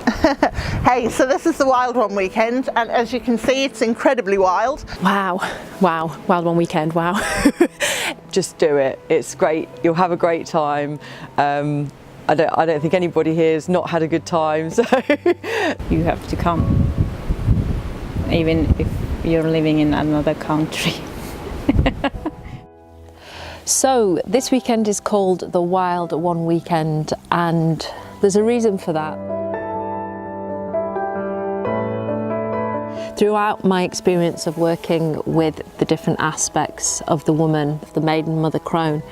Hey, so this is the Wild One weekend, and as you can see, it's incredibly wild. Wow, Wild One weekend, wow. Just do it, it's great, you'll have a great time. I don't think anybody here has not had a good time, so. You have to come, even if you're living in another country. So this weekend is called the Wild One weekend, and there's a reason for that. Throughout my experience of working with the different aspects of the woman, of the maiden, mother, crone,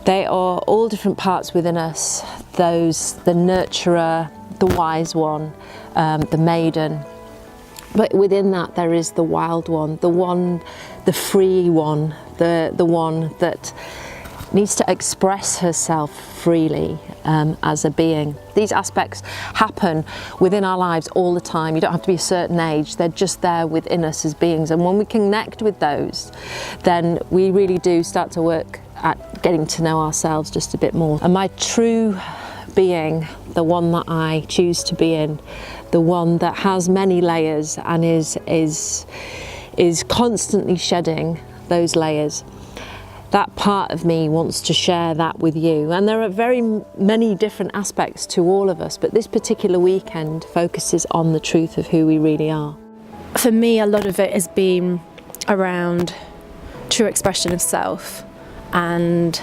they are all different parts within us. The nurturer, the wise one, the maiden. But within that there is the wild one, the free one, the one that needs to express herself freely as a being. These aspects happen within our lives all the time. You don't have to be a certain age, they're just there within us as beings. And when we connect with those, then we really do start to work at getting to know ourselves just a bit more. And my true being, the one that I choose to be in, the one that has many layers and is constantly shedding those layers, that part of me wants to share that with you. And there are very many different aspects to all of us, but this particular weekend focuses on the truth of who we really are. For me, a lot of it has been around true expression of self and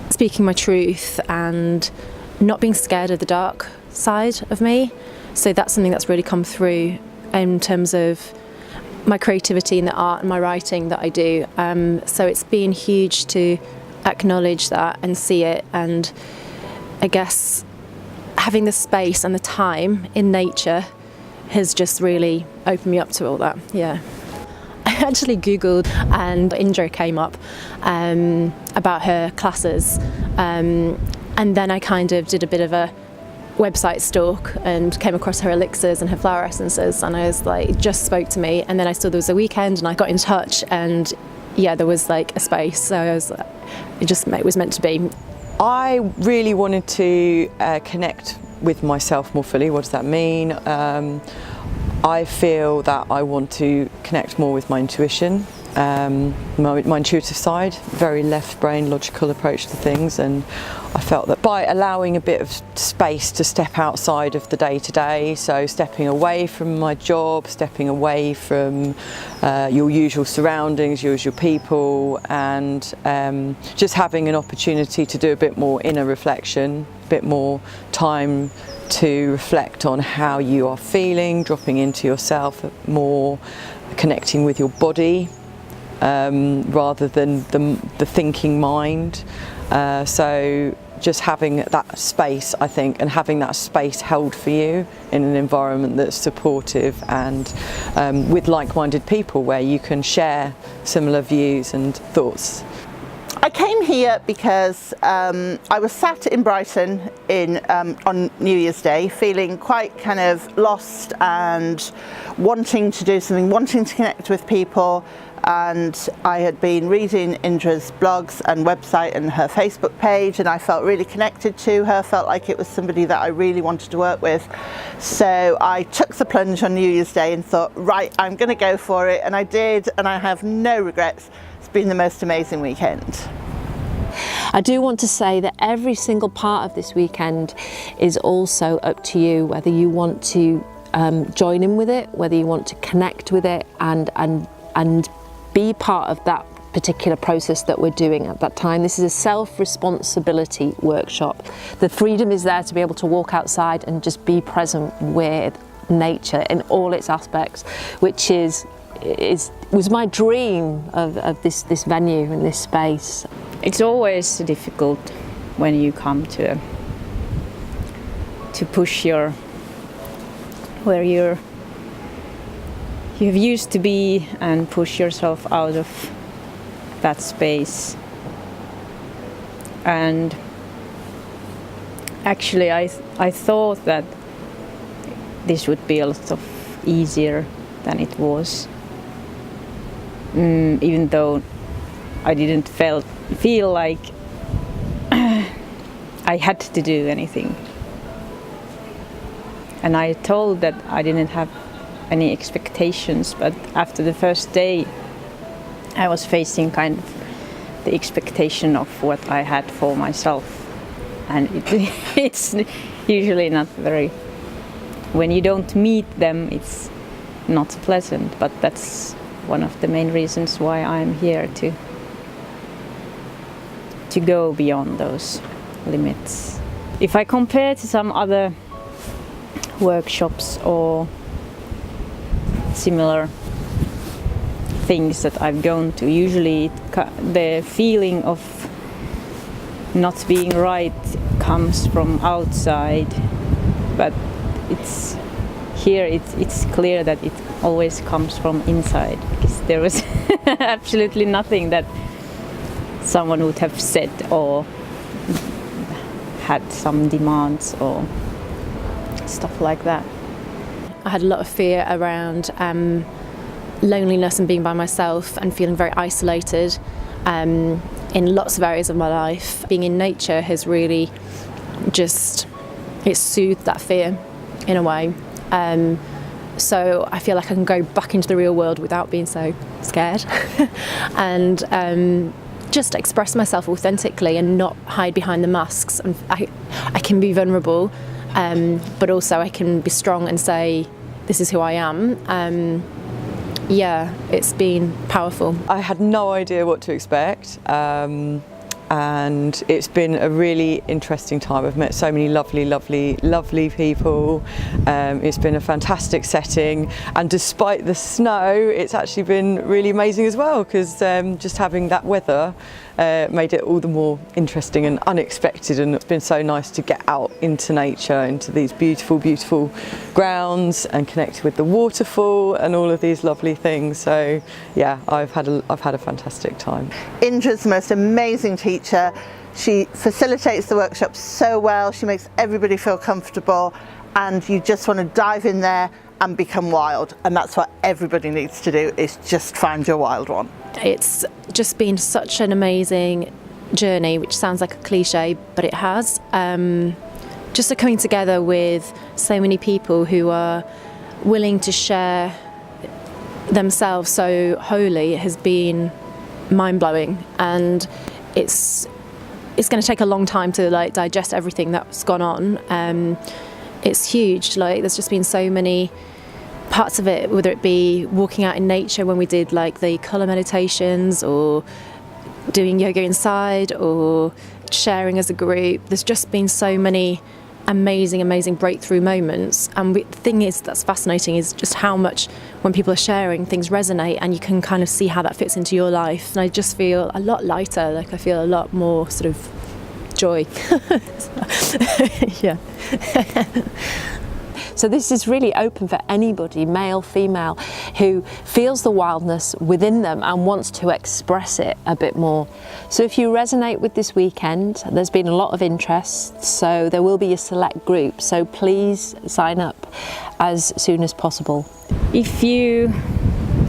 speaking my truth and not being scared of the dark side of me. So that's something that's really come through in terms of my creativity and the art and my writing that I do. So it's been huge to acknowledge that and see it, and I guess having the space and the time in nature has just really opened me up to all that, yeah. I actually Googled and Indra came up about her classes, and then I kind of did a bit of a website stalk and came across her elixirs and her flower essences, and I was like, it just spoke to me. And then I saw there was a weekend and I got in touch, and yeah, there was like a space, so I was like, it was meant to be. I really wanted to connect with myself more fully. What does that mean? I feel that I want to connect more with my intuition, my intuitive side, very left brain logical approach to things, and I felt that by allowing a bit of space to step outside of the day-to-day, so stepping away from my job, stepping away from your usual surroundings, usual people, and just having an opportunity to do a bit more inner reflection, a bit more time to reflect on how you are feeling, dropping into yourself more, connecting with your body rather than the thinking mind. So just having that space, I think, and having that space held for you in an environment that's supportive and with like-minded people where you can share similar views and thoughts. I came here because I was sat in Brighton on New Year's Day feeling quite kind of lost and wanting to do something, wanting to connect with people. And I had been reading Indra's blogs and website and her Facebook page, and I felt really connected to her, felt like it was somebody that I really wanted to work with. So I took the plunge on New Year's Day and thought, right, I'm going to go for it, and I did, and I have no regrets. It's been the most amazing weekend. I do want to say that every single part of this weekend is also up to you, whether you want to join in with it, whether you want to connect with it and be part of that particular process that we're doing at that time. This is a self-responsibility workshop. The freedom is there to be able to walk outside and just be present with nature in all its aspects, which was my dream of this venue and this space. It's always difficult when you come to push where you've used to be and push yourself out of that space. And actually I thought that this would be a lot easier than it was, even though I didn't feel like I had to do anything. And I told that I didn't have any expectations, but after the first day I was facing kind of the expectation of what I had for myself, and it's usually not very, when you don't meet them it's not pleasant, but that's one of the main reasons why I'm here, to go beyond those limits. If I compare to some other workshops or similar things that I've gone to, usually the feeling of not being right comes from outside, but it's clear that it always comes from inside, because there was absolutely nothing that someone would have said or had some demands or stuff like that. I had a lot of fear around loneliness and being by myself and feeling very isolated in lots of areas of my life. Being in nature has really it's soothed that fear in a way. So I feel like I can go back into the real world without being so scared and just express myself authentically and not hide behind the masks. And I can be vulnerable, but also I can be strong and say, this is who I am. Yeah, it's been powerful. I had no idea what to expect, and it's been a really interesting time. I've met so many lovely people. It's been a fantastic setting, and despite the snow, it's actually been really amazing as well, because just having that weather made it all the more interesting and unexpected, and it's been so nice to get out into nature, into these beautiful grounds and connect with the waterfall and all of these lovely things. So yeah, I've had a fantastic time. Indra's the most amazing teacher. She facilitates the workshop so well, she makes everybody feel comfortable, and you just want to dive in there and become wild, and that's what everybody needs to do, is just find your wild one. It's just been such an amazing journey, which sounds like a cliche, but it has. Just a coming together with so many people who are willing to share themselves so wholly has been mind-blowing, and it's going to take a long time to digest everything that's gone on. It's huge. There's just been so many parts of it, whether it be walking out in nature when we did the colour meditations, or doing yoga inside, or sharing as a group. There's just been so many amazing breakthrough moments, and the thing that's fascinating is just how much, when people are sharing, things resonate, and you can kind of see how that fits into your life. And I just feel a lot lighter, I feel a lot more sort of joy. Yeah. So this is really open for anybody, male, female, who feels the wildness within them and wants to express it a bit more. So if you resonate with this weekend, there's been a lot of interest, so there will be a select group, so please sign up as soon as possible. If you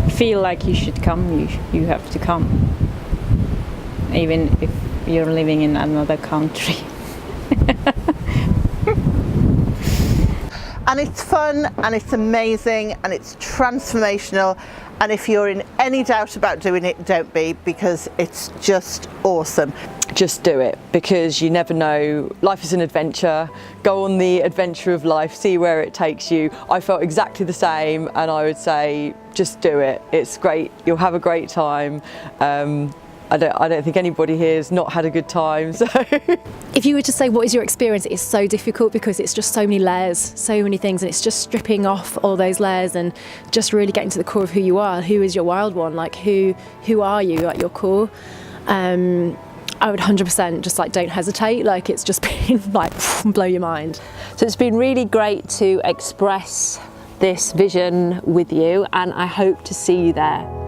feel like you should come, you have to come, even if you're living in another country. And it's fun, and it's amazing, and it's transformational, and if you're in any doubt about doing it, don't be, because it's just awesome. Just do it, because you never know. Life is an adventure. Go on the adventure of life, see where it takes you. I felt exactly the same, and I would say just do it. It's great. You'll have a great time. I don't think anybody here has not had a good time. So if you were to say what is your experience, it's so difficult because it's just so many layers, so many things, and it's just stripping off all those layers and just really getting to the core of who you are. Who is your wild one? Who are you at your core? I would 100% just don't hesitate. It's just been blow your mind. So it's been really great to express this vision with you, and I hope to see you there.